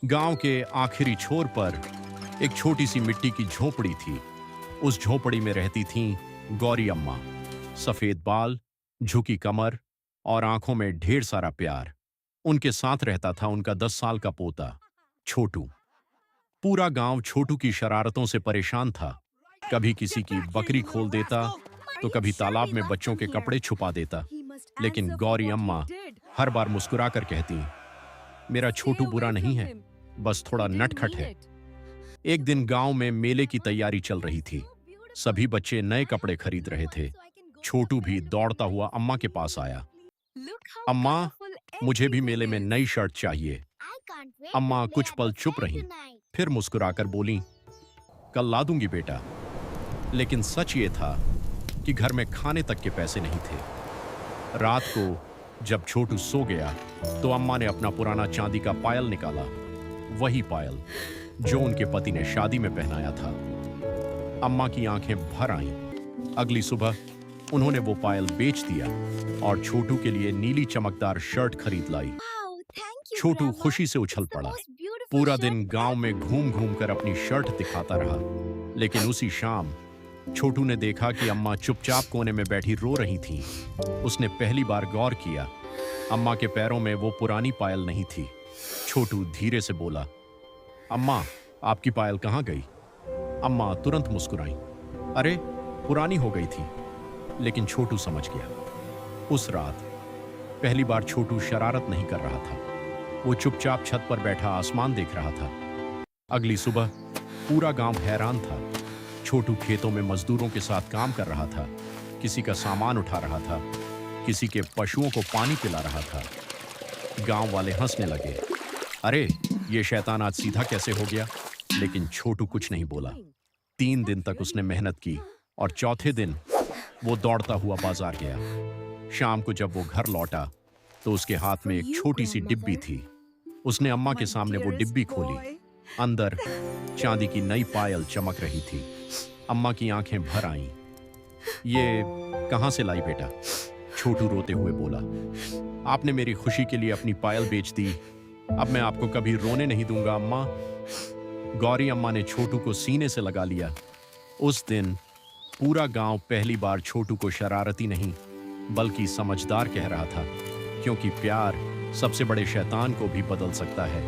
गांव के आखिरी छोर पर एक छोटी सी मिट्टी की झोपड़ी थी। उस झोपड़ी में रहती थीं गौरी अम्मा। सफेद बाल, झुकी कमर और आंखों में ढेर सारा प्यार। उनके साथ रहता था उनका 10 साल का पोता छोटू। पूरा गांव छोटू की शरारतों से परेशान था। कभी किसी की बकरी खोल देता तो कभी तालाब में बच्चों के कपड़े छुपा देता। लेकिन गौरी अम्मा हर बार मुस्कुराकर कहती, मेरा छोटू बुरा नहीं है, बस थोड़ा नटखट है। एक दिन गांव में मेले की तैयारी चल रही थी। सभी बच्चे नए कपड़े खरीद रहे थे। छोटू भी दौड़ता हुआ अम्मा के पास आया। अम्मा, मुझे भी मेले में नई शर्ट चाहिए। अम्मा कुछ पल चुप रहीं, फिर मुस्कुराकर बोलीं, कल ला दूंगी बेटा। लेकिन सच ये था कि घर में खाने तक के पैसे नहीं थे। रात को जब छोटू सो गया तो अम्मा ने अपना पुराना चांदी का पायल निकाला, वही पायल जो उनके पति ने शादी में पहनाया था। अम्मा की आंखें भर आईं। अगली सुबह उन्होंने वो पायल बेच दिया और छोटू के लिए नीली चमकदार शर्ट खरीद लाई। छोटू खुशी से उछल पड़ा। पूरा दिन गांव में घूम घूम कर अपनी शर्ट दिखाता रहा। लेकिन उसी शाम छोटू ने देखा कि अम्मा चुपचाप कोने में बैठी रो रही थीं। उसने पहली बार गौर किया, अम्मा के पैरों में वो पुरानी पायल नहीं थी। छोटू धीरे से बोला, अम्मा, आपकी पायल कहाँ गई? अम्मा तुरंत मुस्कुराई, अरे पुरानी हो गई थी। लेकिन छोटू समझ गया। उस रात पहली बार छोटू शरारत नहीं कर रहा था। वो चुपचाप छत पर बैठा आसमान देख रहा था। अगली सुबह पूरा गांव हैरान था। छोटू खेतों में मजदूरों के साथ काम कर रहा था। किसी का सामान उठा रहा था, किसी के पशुओं को पानी पिला रहा था। गांव वाले हंसने लगे, अरे ये शैतान आज सीधा कैसे हो गया? लेकिन छोटू कुछ नहीं बोला। 3 दिन तक उसने मेहनत की और चौथे दिन वो दौड़ता हुआ बाजार गया। शाम को जब वो घर लौटा तो उसके हाथ में एक छोटी सी डिब्बी थी। उसने अम्मा के सामने वो डिब्बी खोली। अंदर चांदी की नई पायल चमक रही थी। अम्मा की आंखें भर आईं। ये कहां से लाई बेटा? छोटू रोते हुए बोला, आपने मेरी खुशी के लिए अपनी पायल बेच दी। अब मैं आपको कभी रोने नहीं दूंगा अम्मा। गौरी अम्मा ने छोटू को सीने से लगा लिया। उस दिन पूरा गांव पहली बार छोटू को शरारती नहीं बल्कि समझदार कह रहा था, क्योंकि प्यार सबसे बड़े शैतान को भी बदल सकता है।